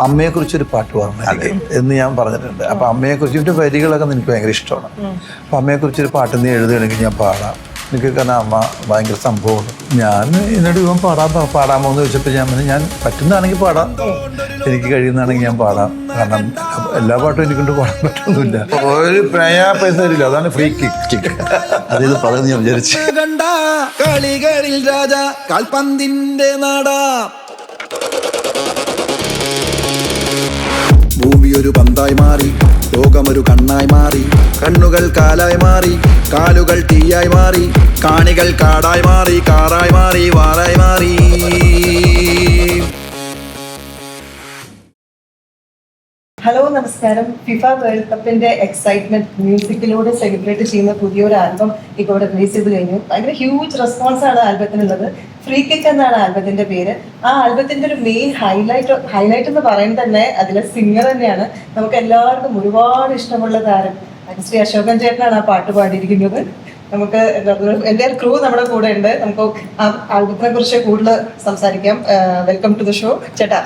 അമ്മയെക്കുറിച്ചൊരു പാട്ട് പറഞ്ഞു എന്ന് ഞാൻ പറഞ്ഞിട്ടുണ്ട്. അപ്പം അമ്മയെക്കുറിച്ച് വരികളൊക്കെ എനിക്ക് ഭയങ്കര ഇഷ്ടമാണ്. അപ്പം അമ്മയെക്കുറിച്ചൊരു പാട്ട് നീ എഴുതുകയാണെങ്കിൽ ഞാൻ പാടാം. എനിക്ക് കാരണം അമ്മ ഭയങ്കര സംഭവമാണ്. ഞാൻ എന്നോട് ഇവൻ പാടാമോ എന്ന് ചോദിച്ചപ്പോൾ ഞാൻ പറ്റുന്നതാണെങ്കിൽ പാടാം, എനിക്ക് കഴിയുന്നതാണെങ്കിൽ ഞാൻ പാടാം. കാരണം എല്ലാ പാട്ടും എനിക്കൊണ്ട് പാടാൻ പറ്റുന്നില്ല. ഒരു പൈസ തരില്ല, അതാണ് ഫ്രീ കിക്ക്. അതേത് പറയുന്നത് ഞാൻ വിചാരിച്ചു. കണ്ട കളികളിൽ രാജ കാൽപന്തിന്റെ നാടാ. ഭൂമി ഒരു പന്തായി മാറി, ലോകമൊരു കണ്ണായി മാറി, കണ്ണുകൾ കാലായി മാറി, കാലുകൾ തീയായി മാറി, കാണികൾ കാടായി മാറി, കാറായി മാറി, വാറായി മാറി. ഹലോ, നമസ്കാരം. ഫിഫ വേൾഡ് കപ്പിന്റെ എക്സൈറ്റ്മെന്റ് മ്യൂസിക്കിലൂടെ സെലിബ്രേറ്റ് ചെയ്യുന്ന പുതിയൊരു ആൽബം ഇപ്പോൾ ഇവിടെ റിലീസ് ചെയ്ത് കഴിഞ്ഞു. ഭയങ്കര ഹ്യൂജ് റെസ്പോൺസ് ആണ് ആൽബത്തിനുള്ളത്. ഫ്രീ കിക്ക് എന്നാണ് ആൽബത്തിന്റെ പേര്. ആ ആൽബത്തിന്റെ ഒരു മെയിൻ ഹൈലൈറ്റ് എന്ന് പറയുന്നത് തന്നെ അതിലെ സിംഗർ തന്നെയാണ്. നമുക്ക് എല്ലാവർക്കും ഒരുപാട് ഇഷ്ടമുള്ള താരം ശ്രീ അശോകൻ ചേട്ടനാണ് ആ പാട്ട് പാടിയിരിക്കുന്നത്. നമുക്ക് എൻ്റെ ക്രൂ നമ്മുടെ കൂടെ ഉണ്ട്. നമുക്ക് ആ ആൽബത്തിനെ കുറിച്ച് കൂടുതൽ സംസാരിക്കാം. വെൽക്കം ടു ദ ഷോ ചേട്ടാ.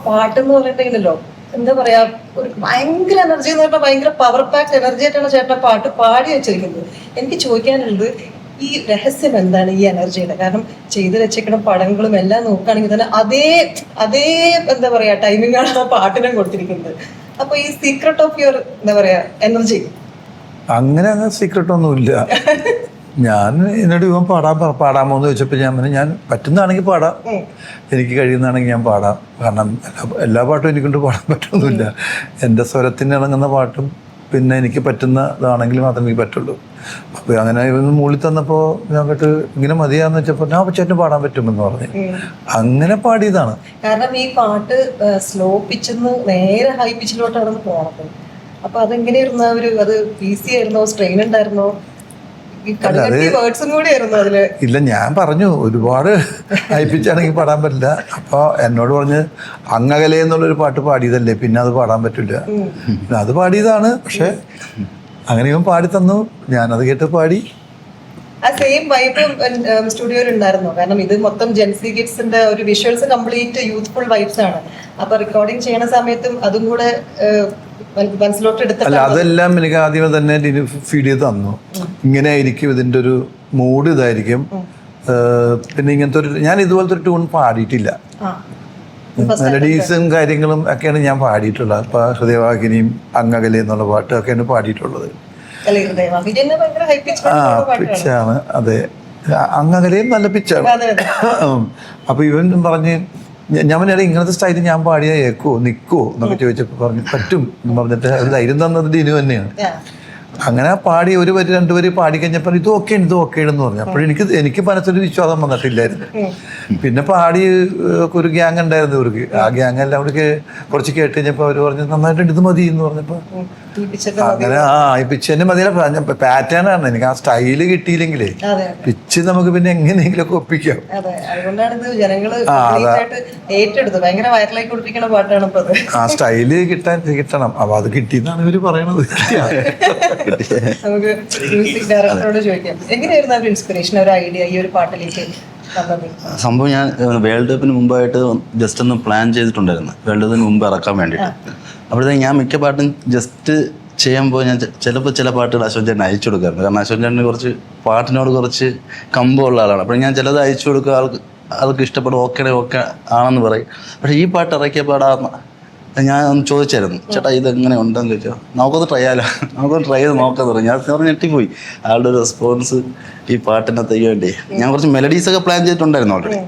പാട്ട് എന്ന് പറഞ്ഞിട്ടുണ്ടെങ്കിലല്ലോ, എന്താ പറയാ, ഒരു ഭയങ്കര എനർജി എന്ന് പറഞ്ഞാൽ ഭയങ്കര പവർ പാക്ട് എനർജി ആയിട്ടാണ് ചേട്ടൻ പാട്ട് പാടി വെച്ചിരിക്കുന്നത്. എനിക്ക് ചോദിക്കാനുള്ളത്, ഈ രഹസ്യം എന്താണ് ഈ എനർജിയുടെ? കാരണം ചെയ്തു വെച്ചേക്കുന്ന പടങ്ങളും എല്ലാം നോക്കുകയാണെങ്കിൽ തന്നെ അതേ എന്താ പറയാ ടൈമിംഗ് ആണ് ആ പാട്ടിനും കൊടുത്തിരിക്കുന്നത്. അപ്പൊ ഈ സീക്രട്ട് ഓഫ് യുവർ എന്താ പറയാ എനർജി? അങ്ങനെ സീക്രട്ട് ഒന്നുമില്ല. ഞാൻ എന്നോട് ഇവൻ പാടാമോ എന്ന് ചോദിച്ചപ്പോൾ ഞാൻ പറ്റുന്നതാണെങ്കിൽ പാടാം, എനിക്ക് കഴിയുന്നതാണെങ്കിൽ ഞാൻ പാടാം. കാരണം എല്ലാ പാട്ടും എനിക്കൊണ്ട് പാടാൻ പറ്റുന്നില്ല. എൻ്റെ സ്വരത്തിന് ഇണങ്ങുന്ന പാട്ടും പിന്നെ എനിക്ക് പറ്റുന്നതാണെങ്കിൽ മാത്രമേ എനിക്ക് പറ്റുള്ളൂ. അപ്പോൾ അങ്ങനെ ഇവന്ന് മൂളി തന്നപ്പോൾ ഞാൻ കേട്ട് ഇങ്ങനെ മതിയാന്ന് വെച്ചപ്പോൾ ഞാൻ ചേട്ടന് പാടാൻ പറ്റുമെന്ന് പറഞ്ഞു. അങ്ങനെ പാടിയതാണ്. കാരണം ഈ പാട്ട് സ്ലോ പിച്ചെന്ന് നേരെ ഹൈ പിച്ചിലോട്ടാണ് പോണത്. അപ്പൊ അതെങ്ങനെയായിരുന്നു? അത് ഈസി ആയിരുന്നോ, സ്ട്രെയിൻ ഉണ്ടായിരുന്നോ? ഇല്ല, ഞാൻ പറഞ്ഞു ഒരുപാട് ഹൈപ്പിച്ചാണെങ്കിൽ പാടാൻ പറ്റില്ല. അപ്പോൾ എന്നോട് പറഞ്ഞ് അങ്ങകലെ എന്നുള്ളൊരു പാട്ട് പാടിയതല്ലേ, പിന്നെ അത് പാടാൻ പറ്റില്ല. അത് പാടിയതാണ്. പക്ഷെ അങ്ങനെ ഇവൻ പാടി തന്നു, ഞാനത് കേട്ട് പാടി. ആ സെയിം വൈബ് സ്റ്റുഡിയോയിൽ ഉണ്ടായിരുന്നു. കാരണം ഇത് മൊത്തം ജെൻസി കിഡ്സിന്റെ ഒരു വിഷ്വൽസ് കംപ്ലീറ്റ് യൂത്ത്ഫുൾ വൈബ്സ് ആണ്. അപ്പൊ റെക്കോർഡിങ് ചെയ്യുന്ന സമയത്തും അതും കൂടെ മനസ്സിലോട്ട് എടുത്തില്ല. അല്ല, അതെല്ലാം എനിക്ക് ആദ്യമേ തന്നെ ഫീഡ് ചെയ്ത് തന്നു. ഇങ്ങനെ ആയിരിക്കും, ഇതിൻ്റെ ഒരു മൂഡ് ഇതായിരിക്കും. പിന്നെ ഇങ്ങനത്തെ ഞാൻ ഇതുപോലത്തെ ഒരു ട്യൂൺ പാടിയിട്ടില്ല. മെലഡീസും കാര്യങ്ങളും ഒക്കെയാണ് ഞാൻ പാടിയിട്ടുള്ളത്. അപ്പൊ ഹൃദയവാഹിനിയും അങ്ങകലെ എന്നുള്ള പാട്ടും ഒക്കെയാണ് പാടിയിട്ടുള്ളത്. പിച്ചാണ്, അതെ, അങ്ങകലെയും നല്ല പിച്ചാണ്. അപ്പൊ ഇവൻ പറഞ്ഞ് ഞാൻ ഇങ്ങനത്തെ സ്റ്റൈലിൽ ഞാൻ പാടിയാൽ കേൾക്കുമോ, നിൽക്കുമോ എന്നൊക്കെ ചോദിച്ചപ്പോൾ പറഞ്ഞു പറ്റും എന്ന് പറഞ്ഞിട്ട് അത് ധൈര്യം തന്നത് ഇനു തന്നെയാണ്. അങ്ങനെ പാടി ഒരു വരി രണ്ടു വരി പാടി കഴിഞ്ഞപ്പോൾ ഇത് ഓക്കെ എന്ന് പറഞ്ഞു. അപ്പോഴെനിക്ക് മനസ്സിലൊരു വിശ്വാസം വന്നിട്ടില്ലായിരുന്നു. പിന്നെ പാടി ഒരു ഗ്യാങ് ഉണ്ടായിരുന്നു ഇവർക്ക്. ആ ഗ്യാങ് എല്ലാം കൂടി കുറച്ച് കേട്ട് കഴിഞ്ഞപ്പോൾ അവർ പറഞ്ഞു നന്നായിട്ടുണ്ട്, ഇത് മതി എന്ന് പറഞ്ഞപ്പോൾ അങ്ങനെ ഈ പിച്ച് തന്നെ മതിയല്ല. പാറ്റേൺ ആണ്, എനിക്ക് ആ സ്റ്റൈല് കിട്ടിയില്ലെങ്കിലേ പിച്ച് നമുക്ക് പിന്നെ എങ്ങനെയെങ്കിലും ഒക്കെ ഒപ്പിക്കാം. ആ സ്റ്റൈല് കിട്ടണം. അപ്പൊ അത് കിട്ടിയെന്നാണ് ഇവര് പറയണത്. നമുക്ക് മ്യൂസിക് ഡയറക്ടറോട് ചോദിക്കാം, എങ്ങനെയായിരുന്നു ഇൻസ്പിറേഷൻ, ഒരു ഐഡിയ ഈ ഒരു പാട്ടിലേക്ക്? സംഭവം ഞാൻ വേൾഡ് കപ്പിന് മുമ്പായിട്ട് ജസ്റ്റ് ഒന്ന് പ്ലാൻ ചെയ്തിട്ടുണ്ടായിരുന്നു, വേൾഡ് കപ്പിന് മുമ്പ് ഇറക്കാൻ വേണ്ടിയിട്ട്. അപ്പോഴത്തേക്ക് ഞാൻ മിക്ക പാട്ടും ജസ്റ്റ് ചെയ്യുമ്പോൾ ഞാൻ ചിലപ്പോൾ ചില പാട്ടുകൾ അശോകൻ ചേട്ടൻ അയച്ചു കൊടുക്കാറുണ്ട്. കാരണം അശോകൻ ചേട്ടന് കുറച്ച് പാട്ടിനോട് കുറച്ച് കമ്പമുള്ള ആളാണ്. അപ്പോൾ ഞാൻ ചിലത് അയച്ചു കൊടുക്കുക, ആൾക്ക് ഇഷ്ടപ്പെടും, ഓക്കെ ആണെന്ന് പറയും. പക്ഷേ ഈ പാട്ട് ഇറക്കിയ പാടാ ഞാൻ ഒന്ന് ചോദിച്ചായിരുന്നു, ചേട്ടാ ഇതെങ്ങനെ ഉണ്ടെന്ന് ചോദിച്ചോ, നമുക്കൊന്ന് ട്രൈ ചെയ്ത് നോക്കാൻ തുടങ്ങി. ഞാൻ ഞെട്ടിപ്പോയി ആളുടെ ഒരു റെസ്പോൺസ് ഈ പാട്ടിനകത്തേക്ക് വേണ്ടി. ഞാൻ കുറച്ച് മെലഡീസൊക്കെ പ്ലാൻ ചെയ്തിട്ടുണ്ടായിരുന്നു ഓൾറെഡി.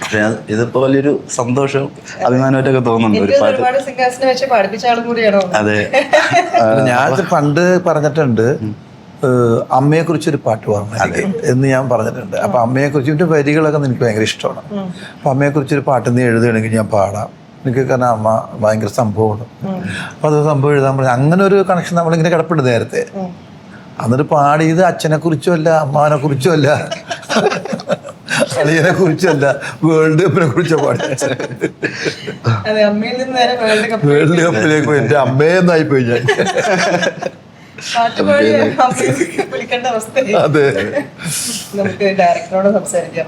പക്ഷെ ഇതിപ്പോ വലിയൊരു സന്തോഷവും അഭിമാനമായിട്ടൊക്കെ തോന്നുന്നുണ്ട്. ഒരു പാട്ട് അതെ, ഞാൻ പണ്ട് പറഞ്ഞിട്ടുണ്ട് അമ്മയെക്കുറിച്ചൊരു പാട്ട് പറഞ്ഞു എന്ന് ഞാൻ പറഞ്ഞിട്ടുണ്ട്. അപ്പൊ അമ്മയെക്കുറിച്ച് വരികളൊക്കെ എനിക്ക് ഭയങ്കര ഇഷ്ടമാണ്. അപ്പൊ അമ്മയെക്കുറിച്ചൊരു പാട്ട് നീ എഴുതുകയാണെങ്കിൽ ഞാൻ പാടാം, എനിക്ക് കാരണം അമ്മ ഭയങ്കര സംഭവമാണ്. അപ്പൊ അത് സംഭവം എഴുതാൻ പറഞ്ഞു. അങ്ങനെ ഒരു കണക്ഷൻ നമ്മളിങ്ങനെ കിടപ്പുണ്ട് നേരത്തെ. എന്നിട്ട് പാടിയത് അച്ഛനെ കുറിച്ചും അല്ല, അമ്മാവനെ കുറിച്ചും അല്ല, അളിയനെ കുറിച്ചല്ല, വേൾഡ് കപ്പിനെ കുറിച്ചാ പാടിയത്. വേൾഡ് കപ്പിലേക്ക് എന്റെ അമ്മയെന്നായി പോയി ഞാൻ. പാട്ട് പാടി വിളിക്കേണ്ട അവസ്ഥ. അതെ. നമുക്ക് ഡയറക്ടറോട് സംസാരിക്കാം.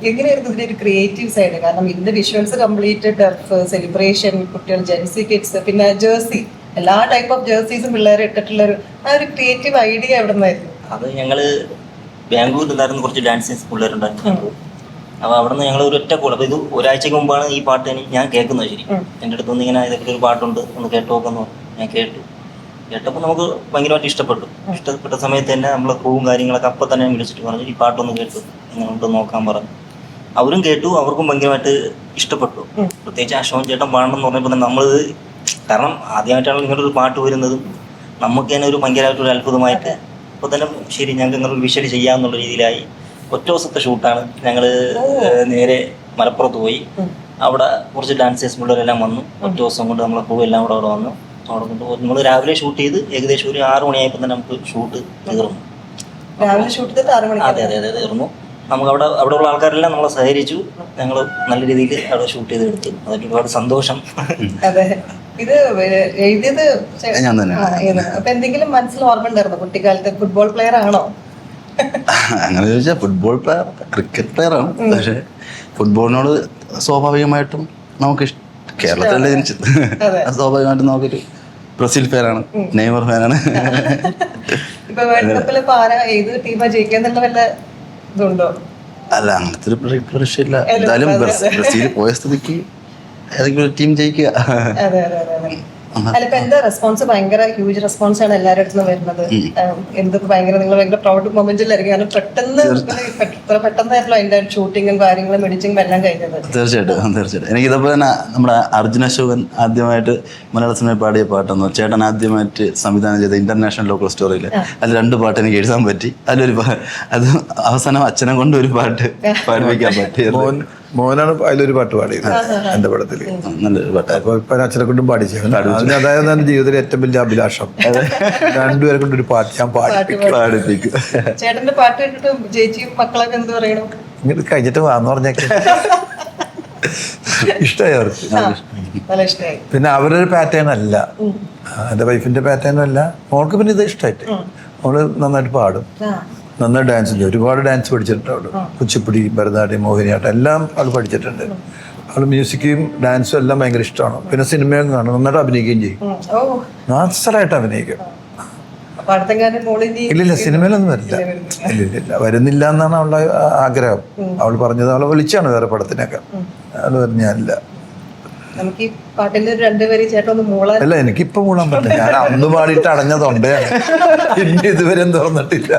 എങ്ങനെയായിരുന്നു ഇതിന്റെ ഒരു ക്രിയേറ്റീവ് സൈഡ്? കാരണം ഇതിന്റെ വിഷ്വൽസ് കംപ്ലീറ്റ് ടർഫ്, സെലിബ്രേഷൻ, കുട്ടികൾ, ജെൻസി കിഡ്സ്, പിന്നെ ജേഴ്സി, എല്ലാ ടൈപ്പ് ഓഫ് ജേഴ്സീസും പിള്ളേർ ഇട്ടിട്ടുള്ള ആ ഒരു ക്രിയേറ്റീവ് ഐഡിയ എവിടെ നിന്നായിരുന്നു? അത് ഞങ്ങള് ബാംഗ്ലൂരിലുണ്ടായിരുന്ന കുറച്ച് ഡാൻസേഴ്സ് പിള്ളേരുണ്ടായിരുന്നു. അപ്പോൾ അവിടെ നിന്ന് ഞങ്ങൾ ഒരു ഒറ്റ കോൾ. അപ്പോൾ ഇത് ഒരാഴ്ചക്ക് മുമ്പാണ് ഈ പാട്ട് ഞാൻ കേൾക്കുന്നത്. ശരി, എൻ്റെ അടുത്ത് നിന്ന് ഇങ്ങനെ ഇതൊക്കെ ഒരു പാട്ടുണ്ട്, ഒന്ന് കേട്ട് നോക്കുന്നു. ഞാൻ കേട്ടപ്പോൾ നമുക്ക് ഭയങ്കരമായിട്ട് ഇഷ്ടപ്പെട്ട സമയത്ത് തന്നെ നമ്മളെ ക്രൂവും കാര്യങ്ങളൊക്കെ അപ്പം തന്നെ വിളിച്ചിട്ട് പറഞ്ഞു ഈ പാട്ടൊന്ന് കേട്ടു, എങ്ങനെയുണ്ട് നോക്കാൻ പറഞ്ഞു. അവരും കേട്ടു, അവർക്കും ഭയങ്കരമായിട്ട് ഇഷ്ടപ്പെട്ടു. പ്രത്യേകിച്ച് അശോകൻ ചേട്ടൻ പാടണം എന്ന് പറഞ്ഞപ്പോൾ തന്നെ നമ്മൾ, കാരണം ആദ്യമായിട്ടാണ് ഇങ്ങനൊരു പാട്ട് വരുന്നതും നമുക്ക് തന്നെ ഒരു ഭയങ്കരമായിട്ടൊരു അത്ഭുതമായിട്ട് അപ്പോൾ തന്നെ ശരി ഞങ്ങൾക്ക് ഇങ്ങനൊരു വിഷ്വൽ ചെയ്യാമെന്നുള്ള രീതിയിലായി. ഒറ്റ ദിവസത്തെ ഷൂട്ടാണ്. ഞങ്ങൾ നേരെ മലപ്പുറത്ത് പോയി. അവിടെ കുറച്ച് ഡാൻസേഴ്സ് പിള്ളേരെല്ലാം വന്നു. ഒറ്റ ദിവസം കൊണ്ട് നമ്മളെ ക്രൂ എല്ലാം കൂടെ അവിടെ വന്നു. അവിടെ കൊണ്ട് നമ്മൾ രാവിലെ ഷൂട്ട് ചെയ്ത് ഏകദേശം ഒരു 6 മണിയായപ്പോൾ തന്നെ നമുക്ക് ഷൂട്ട് തീർന്നു. രാവിലെ ഷൂട്ട് ചെയ്തിട്ട് 6 മണിക്ക്? അതെ തീർന്നു. നമുക്ക് അവിടെയുള്ള ആൾക്കാരെല്ലാം നമ്മളെ സഹകരിച്ചു. ഞങ്ങൾ നല്ല രീതിയിൽ അവിടെ ഷൂട്ട് ചെയ്ത് എടുത്തു. അതൊക്കെ ഒരുപാട് സന്തോഷം. അതെ. ഇത് എഴുതിയത് ഞാൻ തന്നെ. അപ്പൊ എന്തെങ്കിലും മനസ്സിൽ ഓർമ്മ ഉണ്ടായിരുന്നു കുട്ടിക്കാലത്ത്? ഫുട്ബോൾ പ്ലെയർ ആണോ? അങ്ങനെ ചോദിച്ചാൽ ഫുട്ബോൾ പ്ലെയർ, ക്രിക്കറ്റ് പ്ലെയറാണ്. പക്ഷെ ഫുട്ബോളിനോട് സ്വാഭാവികമായിട്ടും നമുക്ക് കേരളത്തിലല്ലേ ജനിച്ചത്, സ്വാഭാവികമായിട്ടും നമുക്കൊരു ബ്രസീൽ ഫാനാണ്, നെയ്മർ ഫാനാണ്. ഇപ്പൊ വേൾഡ് കപ്പിൽ ഏത് ടീമാ ജയിക്കാന്നുള്ള വല്ല ഇതുണ്ടോ? അല്ല, അങ്ങനത്തെ ഒരു പ്രതീക്ഷയില്ല. എന്തായാലും ബ്രസീൽ പോയ സ്ഥിതിക്ക് ഏതെങ്കിലും ഒരു ടീം ജയിക്കുക. അതെ. അല്ല, ഇപ്പൊ എന്താ റെസ്പോൺസ്? ഭയങ്കര ഹ്യൂജ് റെസ്പോൺസ് ആണ് എല്ലാവരുടെ അടുത്തും വരുന്നത്. എന്തൊക്കെ നിങ്ങൾ ഭയങ്കര പ്രൗഡ് മൊമെന്റിലായിരിക്കും. കാരണം പെട്ടെന്നായിരുന്നു അതിന്റെ ഷൂട്ടിങ്ങും കാര്യങ്ങളും എഡിറ്റിംഗും എല്ലാം കഴിഞ്ഞത്. തീർച്ചയായിട്ടും. എനിക്ക് ഇതേപോലെ തന്നെ നമ്മുടെ അർജുൻ അശോകൻ ആദ്യമായിട്ട് മലയാള സിനിമയിൽ പാടിയ പാട്ടെന്ന് ചേട്ടൻ ആദ്യമായിട്ട് സംവിധാനം ചെയ്ത ഇന്റർനാഷണൽ ലോക്കൽ സ്റ്റോറിയിൽ അതിൽ 2 പാട്ട് എനിക്ക് എഴുതാൻ പറ്റി. അത് അവസാനം അച്ഛനെ കൊണ്ട് ഒരു പാട്ട് പാടിപ്പിക്കാൻ പറ്റി. മോനാണ് അതിലൊരു പാട്ട് പാടിയത് എന്റെ പടത്തില്. നല്ലൊരു പാട്ട്. അപ്പൊ ഇപ്പൊ അച്ഛനെ കൊണ്ടും പാടിച്ചു. അതായത് എന്റെ ജീവിതത്തിലെ ഏറ്റവും വലിയ അഭിലാഷം, 2 പേരെ കൊണ്ടൊരു പാട്ട് ഞാൻ പാടിപ്പിക്കും. ചേട്ടന്റെ പാട്ട് കേട്ടിട്ട് ചേച്ചിയും മക്കളൊക്കെ എന്ത് പറയണം? ഇങ്ങനെ കഴിഞ്ഞിട്ട് വാന്ന് പറഞ്ഞേക്കെ ഇഷ്ടമായി അവർക്ക്. നല്ല ഇഷ്ടമായി. പിന്നെ അവരൊരു പാറ്റേൺ അല്ല, എന്റെ വൈഫിന്റെ പാറ്റേണും അല്ല. മോൾക്ക് പിന്നെ ഇത് ഇഷ്ടമായിട്ട് അവള് നന്നായിട്ട് പാടും, നന്നായി ഡാൻസ് ചെയ്യും. ഒരുപാട് ഡാൻസ് പഠിച്ചിട്ടുണ്ട് അവള്. കുച്ചിപ്പുടി, ഭരതനാട്യം, മോഹിനിയാട്ടം എല്ലാം അവള് പഠിച്ചിട്ടുണ്ട്. അവള് മ്യൂസിക്കും ഡാൻസും എല്ലാം ഭയങ്കര ഇഷ്ടമാണ്. പിന്നെ സിനിമയും കാണും, നന്നായിട്ട് അഭിനയിക്കുകയും ചെയ്യും. നാച്ചുറലായിട്ട് അഭിനയിക്കും. ഇല്ലില്ല, സിനിമയിലൊന്നും വരില്ല. ഇല്ല, വരുന്നില്ല എന്നാണ് അവളുടെ ആഗ്രഹം. അവൾ പറഞ്ഞത് അവളെ വിളിച്ചാണ് വേറെ പടത്തിനൊക്കെ. അവള് പറഞ്ഞല്ല. നമുക്ക് ഈ പാട്ടിന്റെ 2 പേര് ചേട്ടൻ മൂളാൻ. അല്ല, എനിക്കിപ്പോ മൂളാൻ പറ്റില്ല. ഞാൻ അന്ന് പാടിയിട്ട് അടഞ്ഞ തൊണ്ടയാണ്. ഇനി ഇതുവരെ തുറന്നിട്ടില്ല.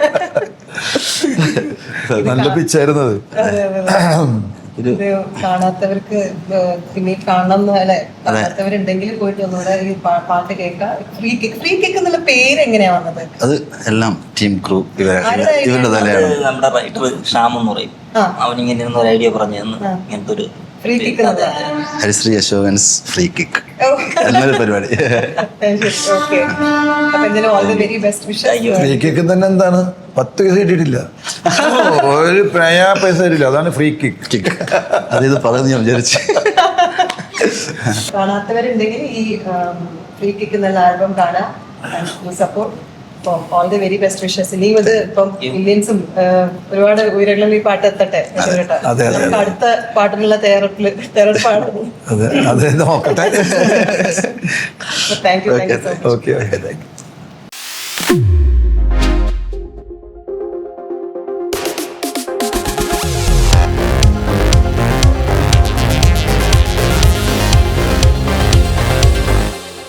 നല്ല പിച്ചായിരുന്നത്. കാണാത്തവർക്ക് പിന്നെ കാണണം അല്ലെ? കാണാത്തവരുണ്ടെങ്കിൽ പോയിട്ട് ഒന്നുകൂടെ ഈ പാട്ട് കേൾക്കാം. ഫ്രീ കിക്ക് എന്നുള്ള പേര് എങ്ങനെയാ വന്നത്? അത് എല്ലാം ടീം ക്രൂ ഇവരുടെ തലയാണ്. നമ്മുടെ റൈറ്റർ ഷ്യാം എന്ന് പറയും. അവനിങ്ങനെ ഒരു ഐഡിയ പറഞ്ഞു തന്നു. ഇങ്ങനത്തെ ഒരു ഫ്രീ കിക്ക് ഹരിശ്രീ അശോകൻസ് ഫ്രീ കിക്ക് എന്നൊരു പരിപാടി. ഫ്രീ കിക്ക് തന്നെ എന്താണ്? 10 പൈസ കിട്ടിയിട്ടില്ല, ഒരു പൈസ തരില്ല. അതാണ് ഫ്രീ കിക്ക്. അത് പറയുന്നത് ഞാൻ വിചാരിച്ചു. കാണാത്തവരുണ്ടെങ്കിൽ ഈ ഫ്രീ കിക്ക് എന്നുള്ള ആൽബം കാണാം. Support. All the very best wishes. ഇനിയും ഇത് ഇപ്പം ഇന്ത്യൻസും ഒരുപാട് ഉയരങ്ങളിൽ ഈ പാട്ട് എത്തട്ടെ. നമുക്ക് അടുത്ത പാട്ടിനുള്ള തയ്യാറെടുപ്പാണ്. അതെ, നോക്കട്ടെ. Thank you. ഓക്കെ.